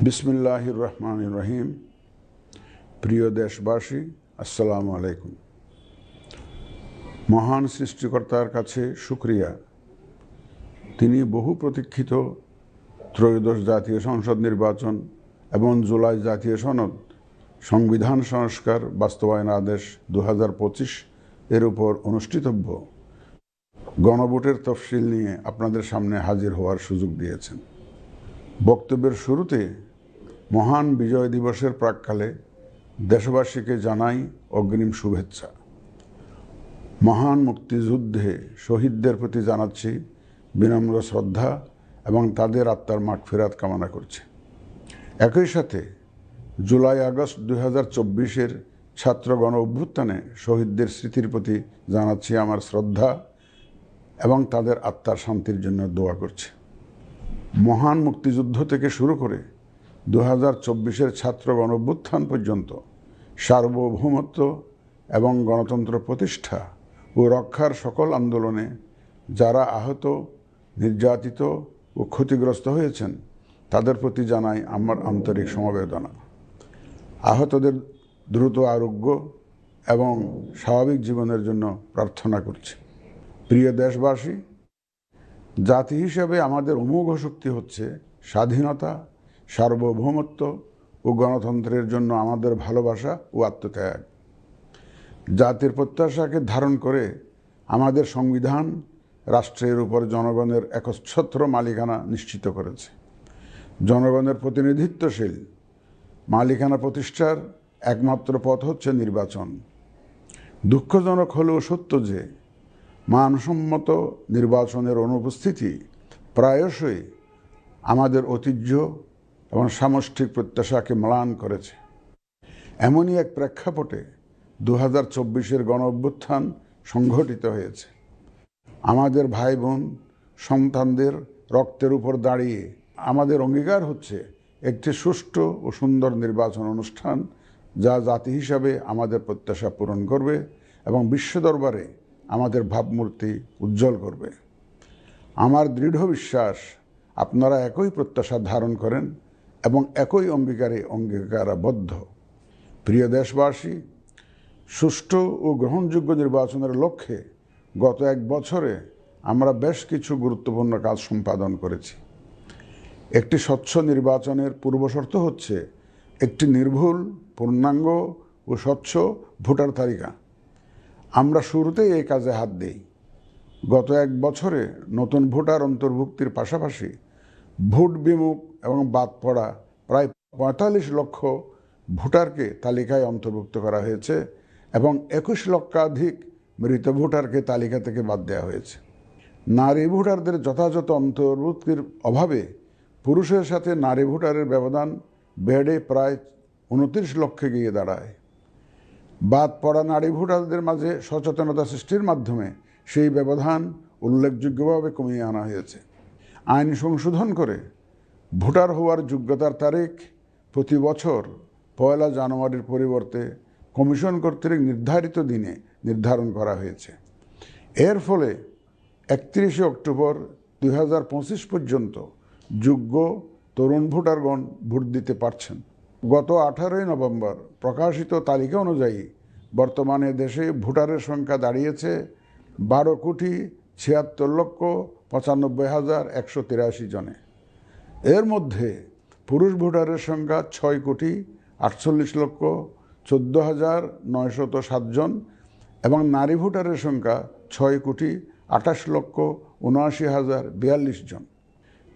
বিসমিল্লাহির রহমানির রহিম। প্রিয় দেশবাসী, আসসালামু আলাইকুম। মহান সৃষ্টিকর্তার কাছে শুকরিয়া, তিনি বহু প্রতীক্ষিত ত্রয়োদশ জাতীয় সংসদ নির্বাচন এবং জুলাই জাতীয় সনদ সংবিধান সংস্কার বাস্তবায়ন আদেশ 2025 এর উপর অনুষ্ঠিতব্য গণভোটের তফসিল নিয়ে আপনাদের সামনে হাজির হওয়ার সুযোগ দিয়েছেন। বক্তব্যের শুরুতে মহান বিজয় দিবসের প্রাক্কালে দেশবাসীকে জানাই অগ্রিম শুভেচ্ছা। মহান মুক্তিযুদ্ধে শহীদদের প্রতি জানাচ্ছি বিনম্র শ্রদ্ধা এবং তাদের আত্মার মাগফিরাত কামনা করছি। একই সাথে জুলাই আগস্ট 2024-এর ছাত্র গণ অভ্যুত্থানে শহীদদের স্মৃতির প্রতি জানাচ্ছি আমার শ্রদ্ধা এবং তাদের আত্মার শান্তির জন্য দোয়া করছি। মহান মুক্তিযুদ্ধ থেকে শুরু করে 2024-এর ছাত্র গণ অভ্যুত্থান পর্যন্ত সার্বভৌমত্ব এবং গণতন্ত্র প্রতিষ্ঠা ও রক্ষার সকল আন্দোলনে যারা আহত, নির্যাতিত ও ক্ষতিগ্রস্ত হয়েছেন তাদের প্রতি জানাই আমার আন্তরিক সমবেদনা। আহতদের দ্রুত আরোগ্য এবং স্বাভাবিক জীবনের জন্য প্রার্থনা করছি। প্রিয় দেশবাসী, জাতি হিসেবে আমাদের অমোঘ শক্তি হচ্ছে স্বাধীনতা, সার্বভৌমত্ব ও গণতন্ত্রের জন্য আমাদের ভালোবাসা ও আত্মত্যাগ। জাতির প্রত্যাশাকে ধারণ করে আমাদের সংবিধান রাষ্ট্রের উপর জনগণের একচ্ছত্র মালিকানা নিশ্চিত করেছে। জনগণের প্রতিনিধিত্বশীল মালিকানা প্রতিষ্ঠার একমাত্র পথ হচ্ছে নির্বাচন। দুঃখজনক হলেও সত্য যে মানসম্মত নির্বাচনের অনুপস্থিতি প্রায়শই আমাদের ঐতিহ্য এবং সামষ্টিক প্রত্যাশাকে ম্লান করেছে। এমনই এক প্রেক্ষাপটে 2024-এর গণ অভ্যুত্থান সংঘটিত হয়েছে। আমাদের ভাই বোন সন্তানদের রক্তের উপর দাঁড়িয়ে আমাদের অঙ্গীকার হচ্ছে একটি সুষ্ঠু ও সুন্দর নির্বাচন অনুষ্ঠান, যা জাতি হিসাবে আমাদের প্রত্যাশা পূরণ করবে এবং বিশ্ব দরবারে আমাদের ভাবমূর্তি উজ্জ্বল করবে। আমার দৃঢ় বিশ্বাস আপনারা একই প্রত্যাশা ধারণ করেন এবং একই অঙ্গীকারে অঙ্গীকারবদ্ধ। প্রিয় দেশবাসী, সুষ্ঠু ও গ্রহণযোগ্য নির্বাচনের লক্ষ্যে গত এক বছরে আমরা বেশ কিছু গুরুত্বপূর্ণ কাজ সম্পাদন করেছি। একটি স্বচ্ছ নির্বাচনের পূর্বশর্ত হচ্ছে একটি নির্ভুল, পূর্ণাঙ্গ ও স্বচ্ছ ভোটার তালিকা। আমরা শুরুতেই এই কাজে হাত দিই। গত এক বছরে নতুন ভোটার অন্তর্ভুক্তির পাশাপাশি ভোট বিমুখ এবং বাদ পড়া প্রায় 45 লক্ষ ভোটারকে তালিকায় অন্তর্ভুক্ত করা হয়েছে এবং 21 লক্ষাধিক মৃত ভোটারকে তালিকা থেকে বাদ দেওয়া হয়েছে। নারী ভোটারদের যথাযথ অন্তর্ভুক্তির অভাবে পুরুষের সাথে নারী ভোটারের ব্যবধান বেড়ে প্রায় 29 লক্ষে গিয়ে দাঁড়ায়। বাদ পড়া নারী ভোটারদের মাঝে সচেতনতা সৃষ্টির মাধ্যমে সেই ব্যবধান উল্লেখযোগ্যভাবে কমিয়ে আনা হয়েছে। আইন সংশোধন করে ভোটার হওয়ার যোগ্যতার তারিখ প্রতি বছর 1 জানুয়ারির পরিবর্তে কমিশন কর্তৃক নির্ধারিত দিনে নির্ধারণ করা হয়েছে। এর ফলে 31 অক্টোবর 2025 পর্যন্ত যোগ্য তরুণ ভোটারগণ ভোট দিতে পারছেন। গত 18 নভেম্বর প্রকাশিত তালিকা অনুযায়ী বর্তমানে দেশে ভোটারের সংখ্যা দাঁড়িয়েছে 12,76,95,183 জনে। এর মধ্যে পুরুষ ভোটারের সংখ্যা 6,48,14,907 জন এবং নারী ভোটারের সংখ্যা 6,28,79,042 জন।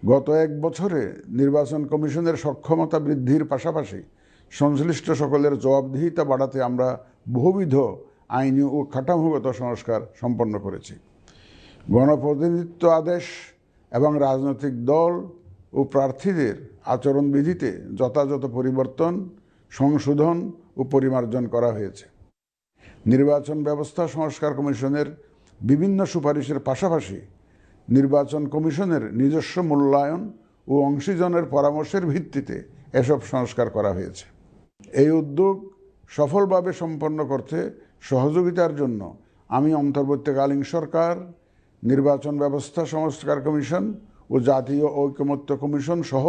গত এক বছরে নির্বাচন কমিশনের সক্ষমতা বৃদ্ধির পাশাপাশি সংশ্লিষ্ট সকলের জবাবদিহিতা বাড়াতে আমরা বহুবিধ আইনি ও কাঠামোগত সংস্কার সম্পন্ন করেছি। গণপ্রতিনিধিত্ব আদেশ এবং রাজনৈতিক দল ও প্রার্থীদের আচরণবিধিতে যথাযথ পরিবর্তন, সংশোধন ও পরিমার্জন করা হয়েছে। নির্বাচন ব্যবস্থা সংস্কার কমিশনের বিভিন্ন সুপারিশের পাশাপাশি নির্বাচন কমিশনের নিজস্ব মূল্যায়ন ও অংশীজনের পরামর্শের ভিত্তিতে এসব সংস্কার করা হয়েছে। এই উদ্যোগ সফলভাবে সম্পন্ন করতে সহযোগিতার জন্য আমি অন্তর্বর্তীকালীন সরকার, নির্বাচন ব্যবস্থা সংস্কার কমিশন ও জাতীয় ঐকমত্য কমিশন সহ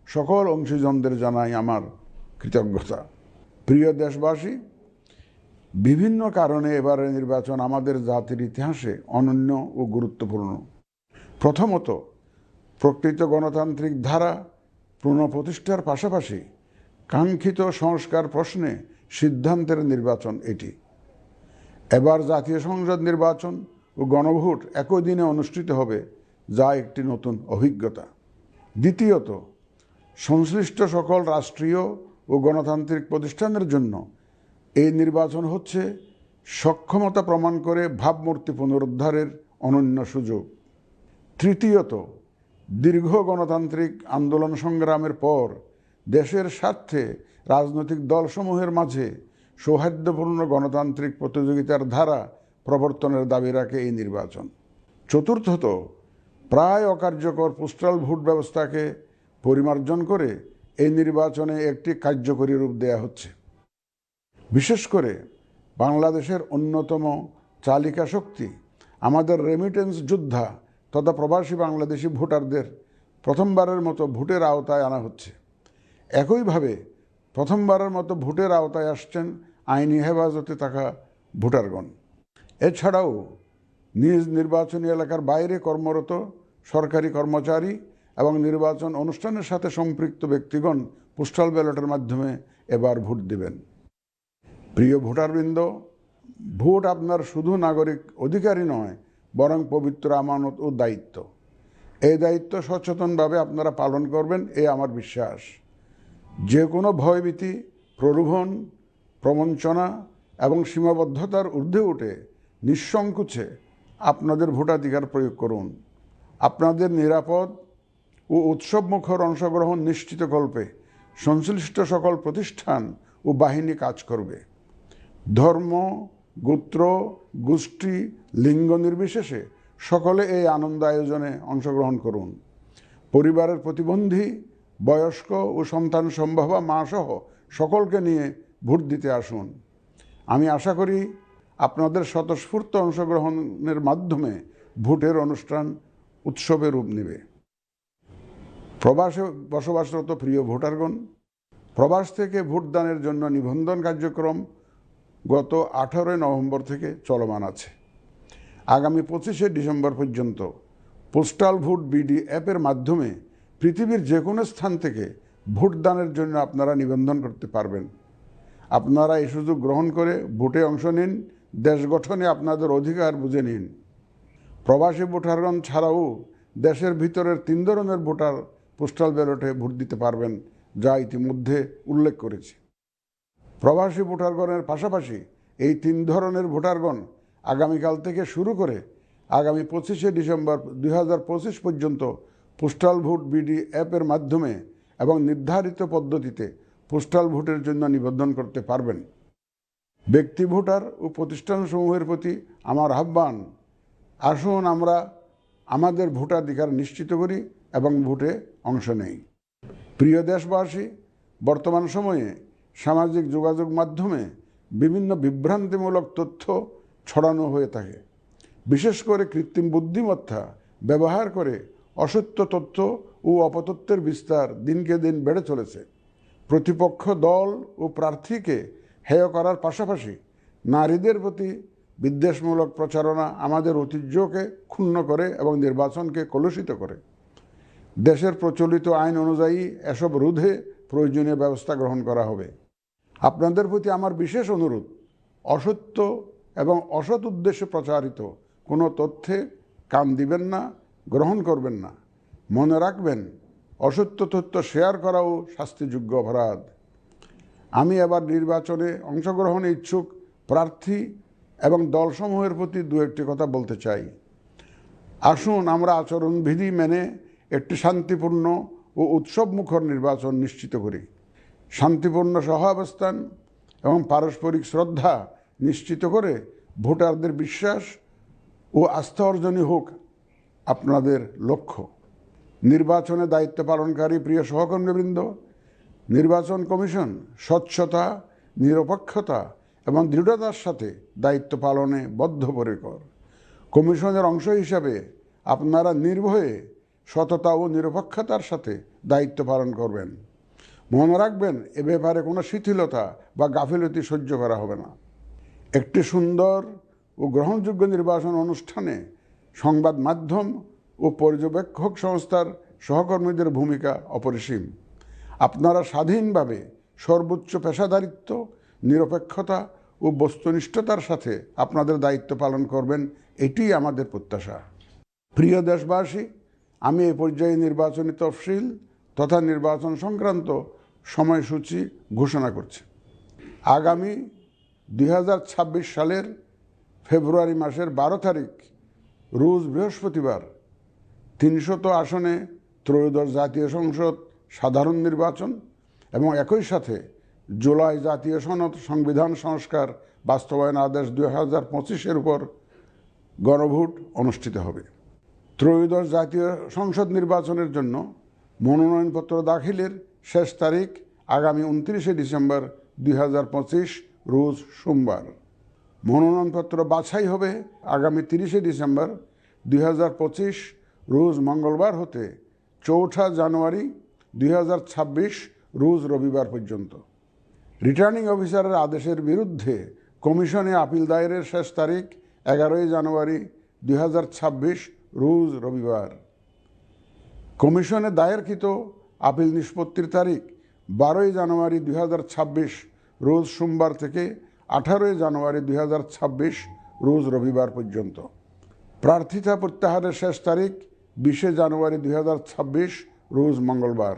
সকল অংশীজনদের জানাই আমার কৃতজ্ঞতা। প্রিয় দেশবাসী, বিভিন্ন কারণে এবারের নির্বাচন আমাদের জাতির ইতিহাসে অনন্য ও গুরুত্বপূর্ণ। প্রথমত, প্রকৃত গণতান্ত্রিক ধারা পুনঃপ্রতিষ্ঠার পাশাপাশি কাঙ্ক্ষিত সংস্কার প্রশ্নে সিদ্ধান্তের নির্বাচন এটি। এবার জাতীয় সংসদ নির্বাচন ও গণভোট একই দিনে অনুষ্ঠিত হবে, যা একটি নতুন অভিজ্ঞতা। দ্বিতীয়ত, সংশ্লিষ্ট সকল রাষ্ট্রীয় ও গণতান্ত্রিক প্রতিষ্ঠানের জন্য এই নির্বাচন হচ্ছে সক্ষমতা প্রমাণ করে ভাবমূর্তি পুনরুদ্ধারের অনন্য সুযোগ। তৃতীয়ত, দীর্ঘ গণতান্ত্রিক আন্দোলন সংগ্রামের পর দেশের স্বার্থে রাজনৈতিক দলসমূহের মাঝে সৌহার্দ্যপূর্ণ গণতান্ত্রিক প্রতিযোগিতার ধারা প্রবর্তনের দাবি রাখে এই নির্বাচন। চতুর্থত, প্রায় অকার্যকর পোস্টাল ভোট ব্যবস্থাকে পরিমার্জন করে এই নির্বাচনে একটি কার্যকরী রূপ দেয়া হচ্ছে। বিশেষ করে বাংলাদেশের অন্যতম চালিকা শক্তি আমাদের রেমিটেন্স যোদ্ধা তথা প্রবাসী বাংলাদেশি ভোটারদের প্রথমবারের মতো ভোটের আওতায় আনা হচ্ছে। একইভাবে প্রথমবারের মতো ভোটের আওতায় আসছেন আইনি হেফাজতে থাকা ভোটারগণ। এছাড়াও নিজ নির্বাচনী এলাকার বাইরে কর্মরত সরকারি কর্মচারী এবং নির্বাচন অনুষ্ঠানের সাথে সম্পৃক্ত ব্যক্তিগণ পোস্টাল ব্যালটের মাধ্যমে এবার ভোট দেবেন। প্রিয় ভোটারবৃন্দ, ভোট আপনার শুধু নাগরিক অধিকারই নয়, বরং পবিত্র আমানত ও দায়িত্ব। এই দায়িত্ব সচেতনভাবে আপনারা পালন করবেন, এ আমার বিশ্বাস। যে কোনো ভয়ভীতি, প্রলোভন, প্রবঞ্চনা এবং সীমাবদ্ধতার ঊর্ধ্বে উঠে নিঃসংকোচে আপনাদের ভোটাধিকার প্রয়োগ করুন। আপনাদের নিরাপদ ও উৎসবমুখর অংশগ্রহণ নিশ্চিতকল্পে সংশ্লিষ্ট সকল প্রতিষ্ঠান ও বাহিনী কাজ করবে। ধর্ম, গোত্র, গোষ্ঠী, লিঙ্গ নির্বিশেষে সকলে এই আনন্দ আয়োজনে অংশগ্রহণ করুন। পরিবারের প্রতিবন্ধী, বয়স্ক ও সন্তান সম্ভবা মা সহ সকলকে নিয়ে ভোট দিতে আসুন। আমি আশা করি আপনাদের স্বতঃস্ফূর্ত অংশগ্রহণের মাধ্যমে ভোটের অনুষ্ঠান উৎসবে রূপ নেবে। প্রবাসে বসবাসরত প্রিয় ভোটারগণ, প্রবাস থেকে ভোটদানের জন্য নিবন্ধন কার্যক্রম গত 18 নভেম্বর থেকে চলমান আছে। আগামী 25 ডিসেম্বর পর্যন্ত পোস্টাল ভোট বিডি অ্যাপের মাধ্যমে পৃথিবীর যে কোনো স্থান থেকে ভোটদানের জন্য আপনারা নিবন্ধন করতে পারবেন। আপনারা এই সুযোগ গ্রহণ করে ভোটে অংশ নিন, দেশ গঠনে আপনাদের অধিকার বুঝে নিন। প্রবাসী ভোটারগণ ছাড়াও দেশের ভিতরের 3 ধরনের ভোটার পোস্টাল ব্যালটে ভোট দিতে পারবেন, যা ইতিমধ্যে উল্লেখ করেছি। প্রবাসী ভোটারগণের পাশাপাশি এই 3 ধরনের ভোটারগণ আগামীকাল থেকে শুরু করে আগামী 25 ডিসেম্বর 2025 পর্যন্ত পোস্টাল ভোট বিডি অ্যাপের মাধ্যমে এবং নির্ধারিত পদ্ধতিতে পোস্টাল ভোটের জন্য নিবন্ধন করতে পারবেন। ব্যক্তি ভোটার ও প্রতিষ্ঠানসমূহের প্রতি আমার আহ্বান, আসুন আমরা আমাদের ভোটাধিকার নিশ্চিত করি এবং ভোটে অংশ নেই। প্রিয় দেশবাসী, বর্তমান সময়ে সামাজিক যোগাযোগ মাধ্যমে বিভিন্ন বিভ্রান্তিমূলক তথ্য ছড়ানো হয়ে থাকে। বিশেষ করে কৃত্রিম বুদ্ধিমত্তা ব্যবহার করে অসত্য তথ্য ও অপতথ্যের বিস্তার দিনকে দিন বেড়ে চলেছে। প্রতিপক্ষ দল ও প্রার্থীকে হেয় করার পাশাপাশি নারীদের প্রতি বিদ্বেষমূলক প্রচারণা আমাদের ঐতিহ্যকে ক্ষুণ্ণ করে এবং নির্বাচনকে কলুষিত করে। দেশের প্রচলিত আইন অনুযায়ী এসব রোধে প্রয়োজনীয় ব্যবস্থা গ্রহণ করা হবে। আপনাদের প্রতি আমার বিশেষ অনুরোধ, অসত্য এবং অসৎ উদ্দেশ্যে প্রচারিত কোনো তথ্যে কান দিবেন না, গ্রহণ করবেন না। মনে রাখবেন, অসত্য তথ্য শেয়ার করাও শাস্তিযোগ্য অপরাধ। আমি এবার নির্বাচনে অংশগ্রহণে ইচ্ছুক প্রার্থী এবং দলসমূহের প্রতি দু একটি কথা বলতে চাই। আসুন আমরা আচরণবিধি মেনে একটি শান্তিপূর্ণ ও উৎসবমুখর নির্বাচন নিশ্চিত করি। শান্তিপূর্ণ সহাবস্থান এবং পারস্পরিক শ্রদ্ধা নিশ্চিত করে ভোটারদের বিশ্বাস ও আস্থা অর্জনই হোক আপনাদের লক্ষ্য। নির্বাচনে দায়িত্ব পালনকারী প্রিয় সহকর্মীবৃন্দ, নির্বাচন কমিশন স্বচ্ছতা, নিরপেক্ষতা এবং দৃঢ়তার সাথে দায়িত্ব পালনে বদ্ধপরিকর। কমিশনের অংশ হিসাবে আপনারা নির্ভয়ে সততা ও নিরপেক্ষতার সাথে দায়িত্ব পালন করবেন। মনে রাখবেন, এ ব্যাপারে কোনো শিথিলতা বা গাফিলতি সহ্য করা হবে না। একটি সুন্দর ও গ্রহণযোগ্য নির্বাচন অনুষ্ঠানে সংবাদ মাধ্যম ও পর্যবেক্ষক সংস্থার সহকর্মীদের ভূমিকা অপরিসীম। আপনারা স্বাধীনভাবে সর্বোচ্চ পেশাদারিত্ব, নিরপেক্ষতা ও বস্তুনিষ্ঠতার সাথে আপনাদের দায়িত্ব পালন করবেন, এটিই আমাদের প্রত্যাশা। প্রিয় দেশবাসী, আমি এই পর্যায়ে নির্বাচনী তফসিল তথা নির্বাচন সংক্রান্ত সময়সূচি ঘোষণা করছি। আগামী 2026 সালের ফেব্রুয়ারি মাসের 12 তারিখ রোজ বৃহস্পতিবার 300 আসনে ত্রয়োদশ জাতীয় সংসদ সাধারণ নির্বাচন এবং একই সাথে জুলাই জাতীয় সনদ সংবিধান সংস্কার বাস্তবায়ন আদেশ 2025-এর উপর গণভোট অনুষ্ঠিত হবে। ত্রয়োদশ জাতীয় সংসদ নির্বাচনের জন্য মনোনয়নপত্র দাখিলের শেষ তারিখ আগামী 29 ডিসেম্বর 2025 রোজ সোমবার। মনোনয়নপত্র বাছাই হবে আগামী 30 ডিসেম্বর 2025 রোজ মঙ্গলবার হতে 4 জানুয়ারি 2026 রোজ রবিবার পর্যন্ত। রিটার্নিং অফিসারের আদেশের বিরুদ্ধে কমিশনে আপিল দায়েরের শেষ তারিখ 11 জানুয়ারি 2026 রোজ রবিবার। কমিশনে দায়েরকৃত আপিল নিষ্পত্তির তারিখ 12 জানুয়ারি 2026 রোজ সোমবার থেকে 18 জানুয়ারি 2026 রোজ রবিবার পর্যন্ত। প্রার্থিতা প্রত্যাহারের শেষ তারিখ 20 জানুয়ারি 2026 রোজ মঙ্গলবার।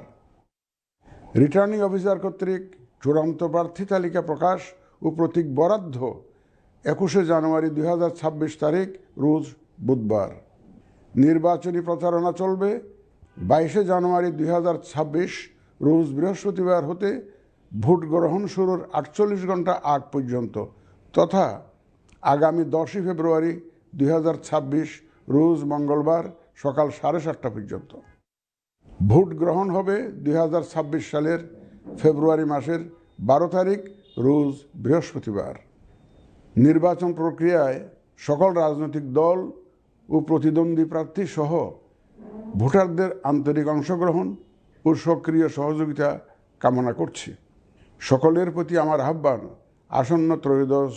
রিটার্নিং অফিসার কর্তৃক চূড়ান্ত প্রার্থী তালিকা প্রকাশ ও প্রতীক বরাদ্দ 21 জানুয়ারি 2026 তারিখ রোজ বুধবার। নির্বাচনী প্রচারণা চলবে 22 জানুয়ারি 2026 রোজ বৃহস্পতিবার হতে ভোট গ্রহণ শুরুর 48 ঘন্টা আগ পর্যন্ত তথা আগামী 10 ফেব্রুয়ারি 2026 রোজ মঙ্গলবার সকাল 7:30 পর্যন্ত। ভোট গ্রহণ হবে 2026 সালের ফেব্রুয়ারি মাসের 12 তারিখ রোজ বৃহস্পতিবার। নির্বাচন প্রক্রিয়ায় সকল রাজনৈতিক দল ও প্রতিদ্বন্দ্বী প্রার্থী সহ ভোটারদের আন্তরিক অংশগ্রহণ ও সক্রিয় সহযোগিতা কামনা করছি। সকলের প্রতি আমার আহ্বান, আসন্ন ত্রয়োদশ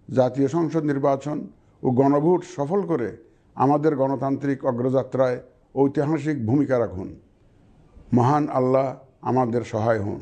জাতীয় সংসদ নির্বাচন ও গণভোট সফল করে আমাদের গণতান্ত্রিক অগ্রযাত্রায় ঐতিহাসিক ভূমিকা রাখুন। মহান আল্লাহ আমাদের সহায় হন।